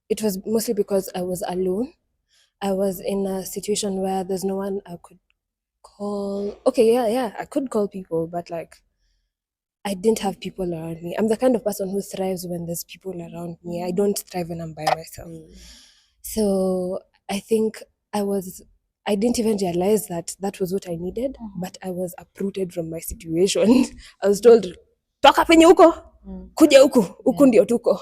it was mostly because I was alone. I was in a situation where there's no one I could call. Okay, yeah, I could call people, but like I didn't have people around me. I'm the kind of person who thrives when there's people around me. I don't thrive when I'm by myself. So I think I didn't even realize that was what I needed, but I was uprooted from my situation. I was told, toka penye huko, kuja huku ndio tuko.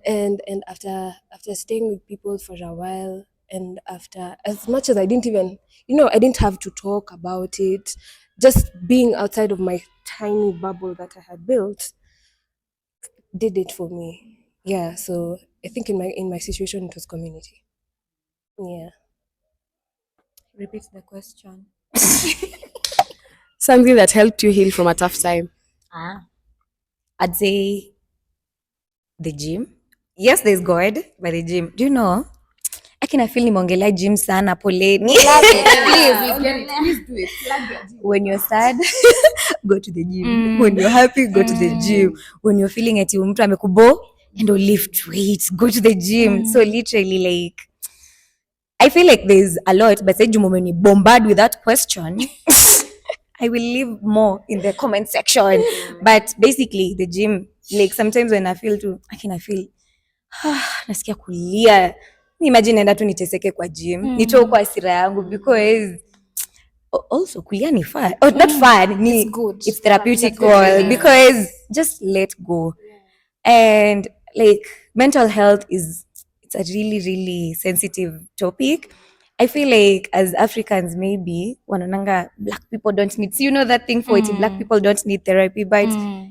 And after staying with people for a while, and after, as much as I didn't even, I didn't have to talk about it, just being outside of my tiny bubble that I had built did it for me. Yeah, so I think in my situation it was community. Yeah. Repeat the question. Something that helped you heal from a tough time. I'd say the gym. Yes, there's God, but the gym. Do you know? I can feel nimeongelea gym sana, poleni. Please do it. When you're sad, go to the gym. When you're happy, go to the gym. When you're feeling ati mtu amekubo, and lift weights, go to the gym. So literally, like, I feel like there's a lot, but say when you bombard with that question, I will leave more in the comment section. But basically, the gym, like sometimes when I feel nasikia kulia, imagine naenda tu niteseke kwa gym, nitoe kwa hasira yangu, because also kulia ni fun. Oh, not fun, It's good. It's therapeutic, because just let go. And like mental health it's a really, really sensitive topic. I feel like as Africans, maybe wanananga black people don't need, so you know that thing for it, black people don't need therapy, but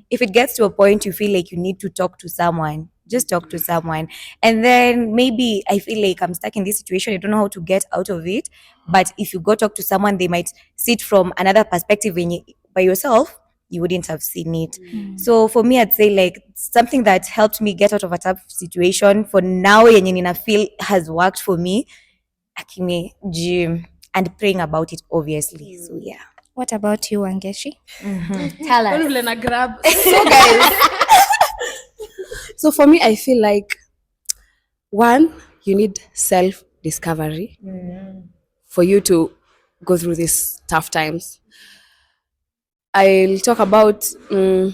if it gets to a point you feel like you need to talk to someone, just talk to someone. And then maybe I feel like I'm stuck in this situation, I don't know how to get out of it, but if you go talk to someone, they might see it from another perspective. When you by yourself, you wouldn't have seen it. So for me, I'd say like something that helped me get out of a tough situation for now, yenye nina feel has worked for me, akime gym and praying about it, obviously. So yeah. What about you, Wangeshi? Tell us. So guys, so for me, I feel like one, you need self-discovery for you to go through these tough times. I'll talk about when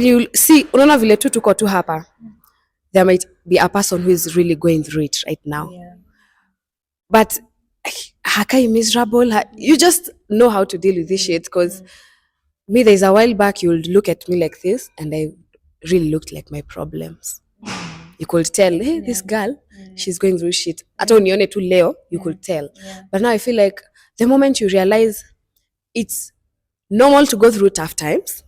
you see, unaona vile tu tuko tu hapa, there might be a person who is really going through it right now. But hakai miserable. You just know how to deal with this shit, because me, there's a while back, you'll look at me like this and I really looked like my problems. You could tell, hey, this girl, she's going through shit. Hata unione tu leo, you could tell. But now I feel like the moment you realize it's normal to go through tough times,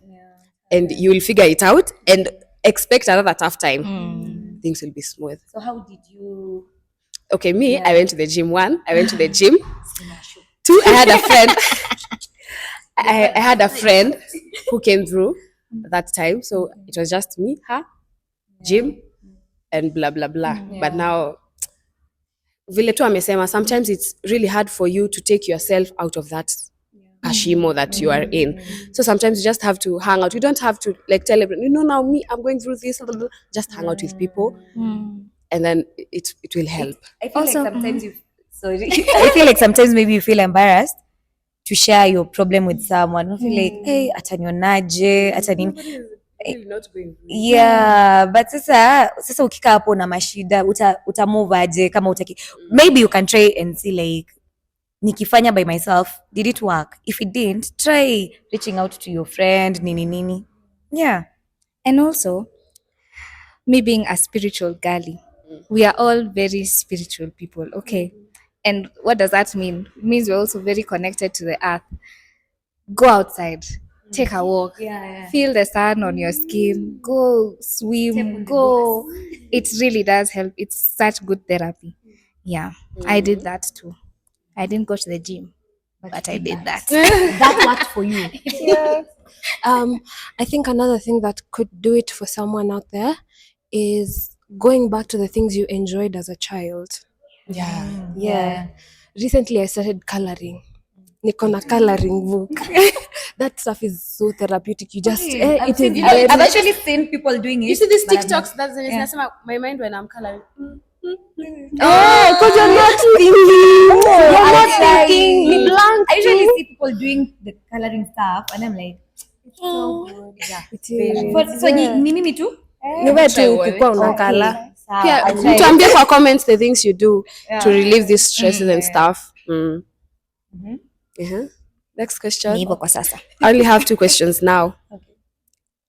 and you will figure it out and expect another tough time, things will be smooth. So how did you? Okay, me, I went to the gym. One, I went to the gym. Two, I had a friend. I had a friend who came through that time. So it was just me, her, gym, and blah, blah, blah. But now, vile tu amesema, sometimes it's really hard for you to take yourself out of that ashimo that you are in. So sometimes you just have to hang out. You don't have to like tell everyone, now me, I'm going through this. Just hang out with people, and then it will help. I feel like sometimes I feel like sometimes maybe you feel embarrassed to share your problem with someone. You feel like, hey, atanionaje, Really not going through. yeah, but sasa ukika hapo na mashida uta move aje kama utaki. Maybe you can try and see like, nikifanya by myself, did it work? If it didn't, try reaching out to your friend, nini. Yeah. And also, me being a spiritual girly, we are all very spiritual people, okay? And what does that mean? It means we're also very connected to the earth. Go outside, take a walk, feel the sun on your skin, go swim, go. It really does help. It's such good therapy. Yeah, I did that too. I didn't go to the gym, but I did that. That worked for you. I think another thing that could do it for someone out there is going back to the things you enjoyed as a child. Yeah. Recently I started coloring. Niko na coloring book. That stuff is so therapeutic. You just it is very, I've actually seen people doing it. You see these but I've not- TikToks, that's the my mind when I'm coloring. because you're not thinking. You're not thinking. Ni blank. I usually see people doing the coloring stuff, and I'm like, it's so good. Yeah. It is. But so ni mimi tu? Ni wewe tu ukikuwa unakala. Pia I'll try. mtuambie kwa comments the things you do to relieve these stresses and stuff. Next question. Ni hivyo kwa sasa. I only have 2 questions now.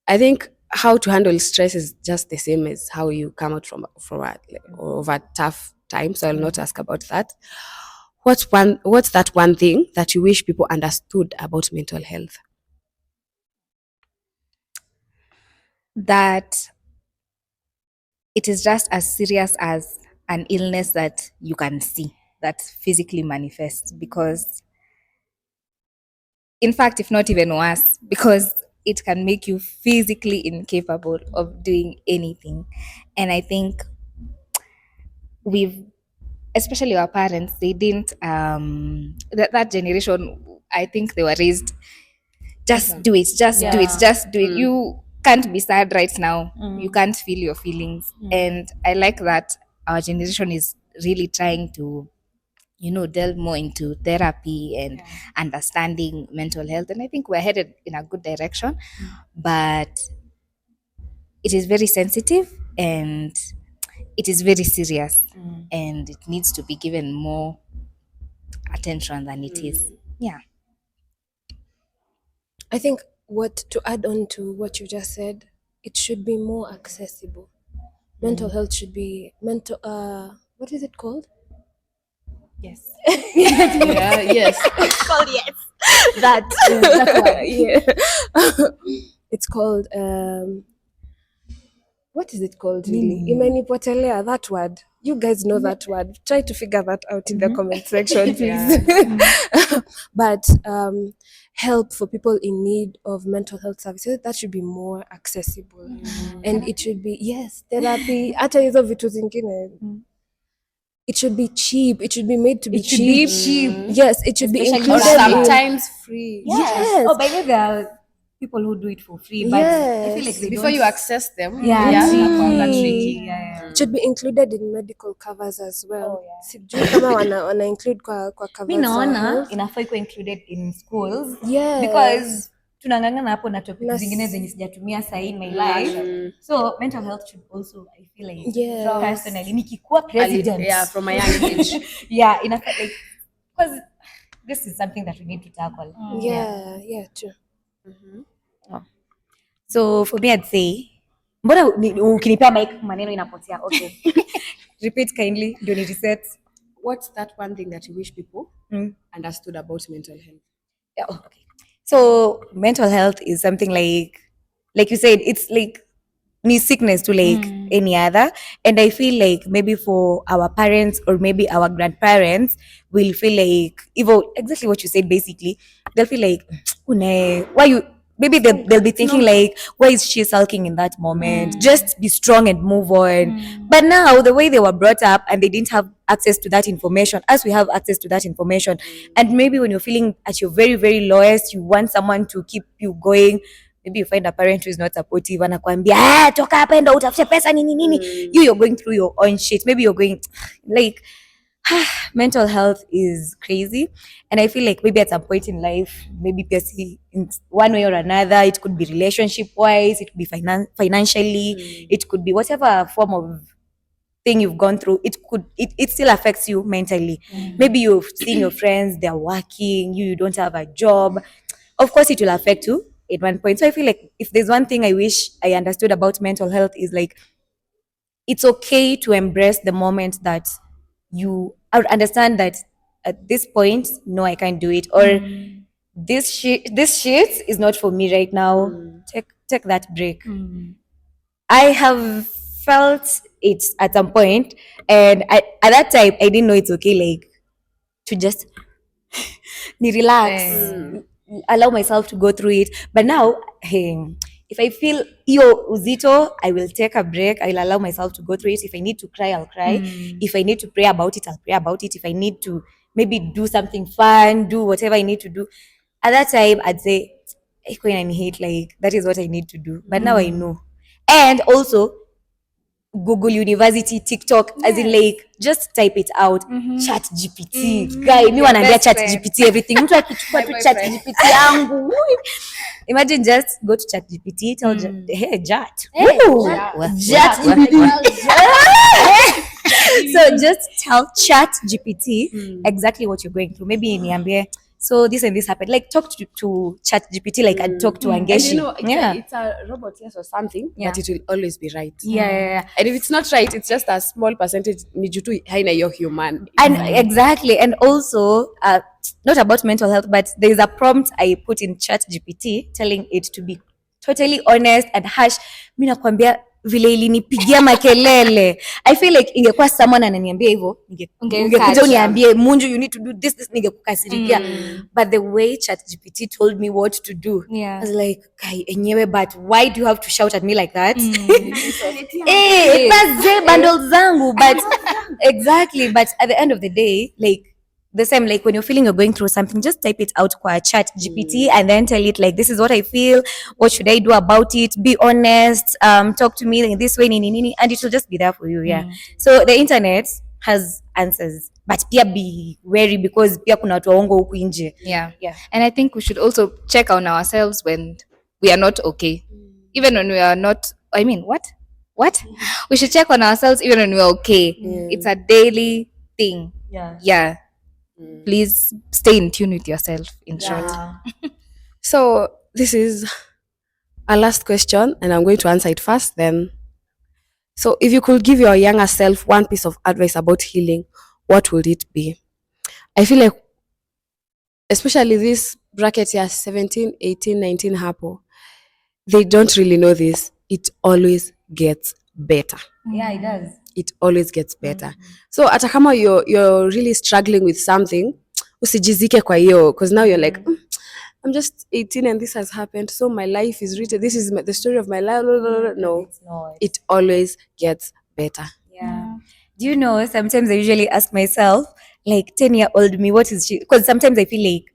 I think how to handle stress is just the same as how you come out from a tough time. So I'll not ask about that. What's that one thing that you wish people understood about mental health? That it is just as serious as an illness that you can see, that physically manifests, because in fact, if not even worse, because it can make you physically incapable of doing anything. And I think we've, especially our parents, they didn't that generation, I think they were raised, just do it, just do it, just do it. You can't be sad right now. You can't feel your feelings. And I like that our generation is really trying to, delve more into therapy and understanding mental health. And I think we're headed in a good direction. But it is very sensitive and it is very serious. And it needs to be given more attention than it is. Yeah. I think to add on to what you just said, it should be more accessible. Mental health should be what is it called? Yes. Yeah, yes. That one. Yeah. It's called what is it called really? Imenipotelea, that word. You guys know that word. Try to figure that out in the comment section, please. But help for people in need of mental health services, that should be more accessible. And it should be, yes, therapy, hata hizo vitu zingine. It should be cheap. It should be made to be cheap. Yes, it should be included Sometimes free. Yes. Oh, by the way, there are people who do it for free, but I feel like they Before don't. you access them, tricky. It should be included in medical covers as well. Sijui kama wana include kwa covers. Mi naona inafaa ikuwe included in schools. Yes. Because tunangangana hapo na topic zingine zenye sijatumia sahi in my life. So mental health should also, I feel like, personally, nikikuwa president. Yeah, from a young age. Yeah, inafaa like, because this is something that we need to tackle. Yeah, true. So for me, I'd say, mbona ukinipea mic maneno inapotea? Okay. Repeat kindly, ndio ni reset. What's that one thing that you wish people understood about mental health? Yeah, okay. So mental health is something like you said, it's like ni sickness to like any other. And I feel like maybe for our parents or maybe our grandparents will feel like, even exactly what you said, basically, they'll feel like, why you, maybe they'll be thinking like, why is she sulking in that moment? Just be strong and move on. But now the way they were brought up and they didn't have access to that information, as we have access to that information, and maybe when you're feeling at your very, very lowest, you want someone to keep you going. Maybe you find a parent who is not supportive, anakuambia toka hapa enda utafute pesa nini. You're going through your own shit. Maybe you're going like mental health is crazy. And I feel like maybe at some point in life, maybe in one way or another, it could be relationship wise, it could be financially, it could be whatever form of thing you've gone through, it still affects you mentally. Maybe you've seen your friends, they're working, you don't have a job. Of course it will affect you at one point. So I feel like if there's one thing I wish I understood about mental health is like, it's okay to embrace the moment that I would understand that at this point, no, I can't do it, or this shit is not for me right now. Take that break. I have felt it at some point, and at that time I didn't know it's okay, like to just me relax, allow myself to go through it. But now, hey, if I feel iyo uzito, I will take a break. I'll allow myself to go through it. If I need to cry, I'll cry. If I need to pray about it, I'll pray about it. If I need to maybe do something fun, do whatever I need to do. At that time, I'd say, "Iko inanihit," like that is what I need to do. But now I know. And also, Google University, TikTok, as in like just type it out. Chat GPT. Guy, mi wanaambia chat GPT everything. Mtu akichukua tu chat GPT yangu. Imagine just go to chat GPT, tell hey, Jat. Jat GPT. So just tell chat GPT exactly what you're going through. Maybe niambie, so this and this happened. Like talk to chat GPT like I'd talk to Angeshi. And it's a robot, yes, or something, but it will always be right. Yeah. And if it's not right, it's just a small percentage. Nijutu haina your human. And exactly. And also, not about mental health, but there's a prompt I put in chat GPT telling it to be totally honest and harsh. Mi nakwambia vile ilinipigia makelele. I feel like ingekuwa someone ananiambia hivyo, ungekuja uniambie Munju you need to do this ningekukasirikia. But the way ChatGPT told me what to do, I was like, kai enyewe, but why do you have to shout at me like that? That's bundles zangu, but exactly. But at the end of the day, like the same, like when you're feeling you're going through something, just type it out kwa chat GPT and then tell it like, this is what I feel, what should I do about it, be honest, talk to me in this way, and it will just be there for you. So the internet has answers, but pia be wary because pia kuna watu waongo huku nje. And I think we should also check on ourselves when we are not okay, even when we are not, I mean, what we should check on ourselves even when we are okay. It's a daily thing. Please stay in tune with yourself, in short. So this is our last question, and I'm going to answer it first then. So if you could give your younger self one piece of advice about healing, what would it be? I feel like, especially this bracket here, 17, 18, 19 hapo, they don't really know this. It always gets better. It does. It always gets better. So hata kama you're really struggling with something, usijizike kwa hiyo, because now you're like, I'm just 18 and this has happened, so my life is written, this is the story of my life. No, it's not. It always gets better. Do you know, sometimes I usually ask myself, like 10-year-old me, what is she? Because sometimes I feel like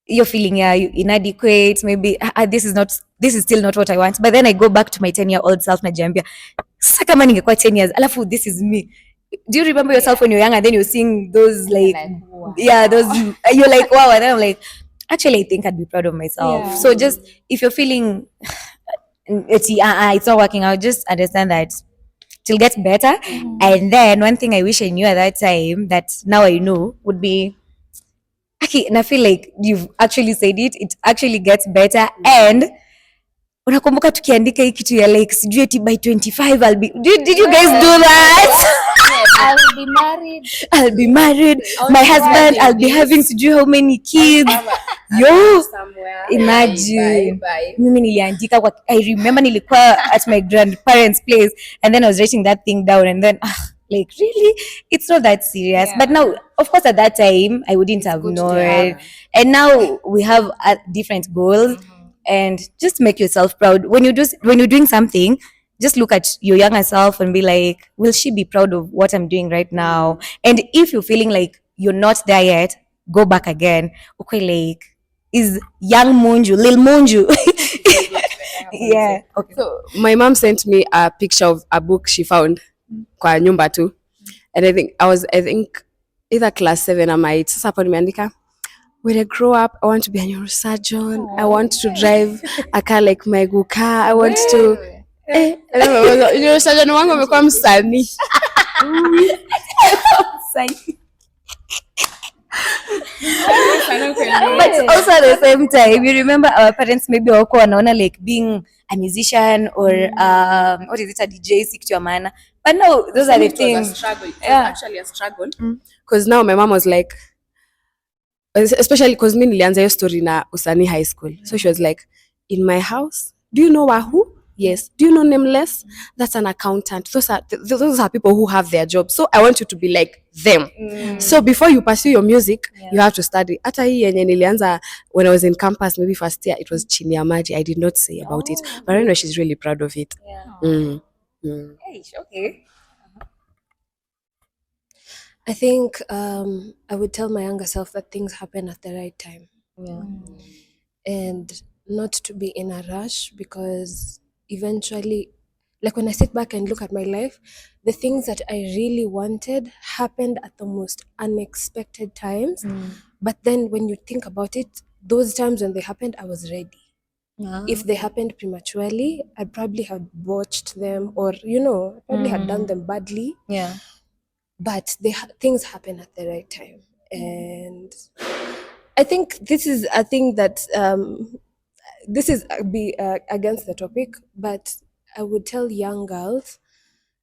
you're feeling inadequate, maybe this is still not what I want. But then I go back to my 10-year-old self najiambia, sasa kama ningekuwa 10 years, alafu this is me. Do you remember yourself when you're young and then you're seeing those like wow. Those you're like wow, and then I'm like, actually I think I'd be proud of myself. So just if you're feeling it's not working out, just understand that it'll get better. And then one thing I wish I knew at that time that now I know would be, okay, and I feel like you've actually said it actually gets better. And unakumbuka tukiandika hii kitu ya like sijui eti by 25 I'll be, did you guys do that? I'll be married, my husband, I'll be having sijui how many kids. Yo, imagine mimi niliandika kwa, I remember nilikuwa at my grandparents' place and then I was writing that thing down and then like really it's not that serious. But now of course at that time I wouldn't have known, and now we have different goals. And just make yourself proud when you're doing something. Just look at your younger self and be like, will she be proud of what I'm doing right now? And if you're feeling like you're not there yet, go back again. Okay, like is young Munju, Lil Munju. Yeah. Okay. So my mom sent me a picture of a book she found kwa nyumba tu, and I think either class 7 or my sasa hapo nimeandika, when I grow up, I want to be a neurosurgeon. I want to drive a car like my car. I want to neurosurgeon wangu amekuwa msanii. But also at the same time, you remember our parents maybe wako wanaona like being a musician or what is it, a DJ si kitu ya maana. But no, those For are me, the it was a things. struggle. It was Yeah. actually a struggle. Because now my mom was like, especially because me nilianza hiyo story na Usani High School. So she was like, in my house, do you know Wahoo? Yes. Do you know Nameless? That's an accountant. Those are people who have their job. So I want you to be like them. So before you pursue your music, you have to study. Hata hii yenye nilianza when I was in campus, maybe first year, it was chini ya maji. I did not say about it. But I know she's really proud of it. Mm. Mm. Okay. I think I would tell my younger self that things happen at the right time. Yeah. And not to be in a rush, because eventually, like when I sit back and look at my life, the things that I really wanted happened at the most unexpected times. But then when you think about it, those times when they happened, I was ready. If they happened prematurely, I probably had botched them, or probably had done them badly. Yeah. But things happen at the right time. And I think this is a thing that this is against the topic, but I would tell young girls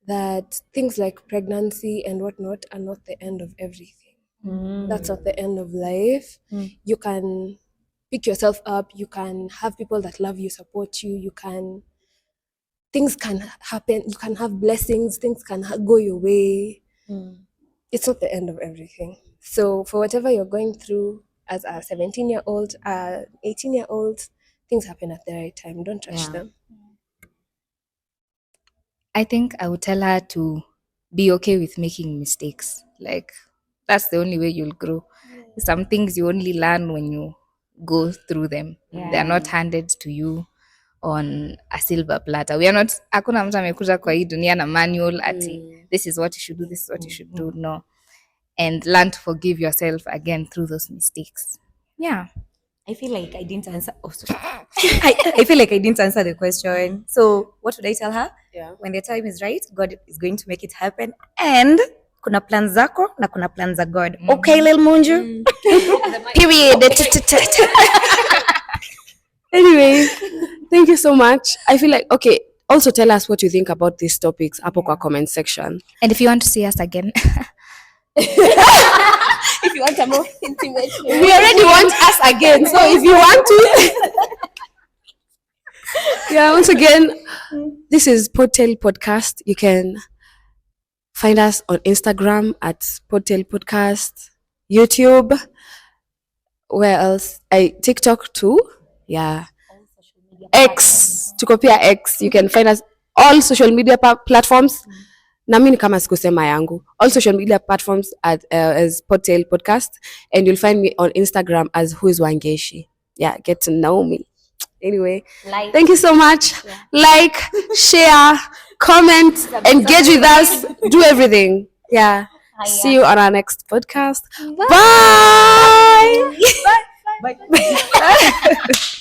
that things like pregnancy and whatnot are not the end of everything. That's not the end of life. You can pick yourself up. You can have people that love you, support you. Things can happen. You can have blessings. Things can go your way. It's not the end of everything. So for whatever you're going through as a 17-year-old, 18-year-old, things happen at the right time. Don't rush them. I think I would tell her to be okay with making mistakes. Like, that's the only way you'll grow. Some things you only learn when you go through them. They are not handed to you on a silver platter. We are not, hakuna mtu amekuja kwa hii dunia na manual ati this is what you should do, this is what you should do. No. And learn to forgive yourself again through those mistakes. Yeah. I feel like I didn't answer. Oh, sorry. I feel like I didn't answer the question. So what would I tell her? Yeah. When the time is right, God is going to make it happen. And kuna plan zako na kuna plan za God. Okay, Lil Munju. Period. Anyway, thank you so much. I feel like, okay, also tell us what you think about these topics hapo kwa comment section. And if you want to see us again, If you want a more intimate, We already want us again, so if you want to. Yeah, once again, this is Podtail Podcast. You can find us on Instagram at Podtail Podcast, YouTube. Where else? TikTok too. Yeah. X. Tuko pia X. You can find us all social media platforms. Na mimi kama sikusema yangu. All social media platforms as Podtail Podcast, and you'll find me on Instagram as Who is Wangeshi. Yeah, get to know me. Anyway, thank you so much. Like, share, comment, engage with us, do everything. Yeah. See you on our next podcast. Bye. Bye.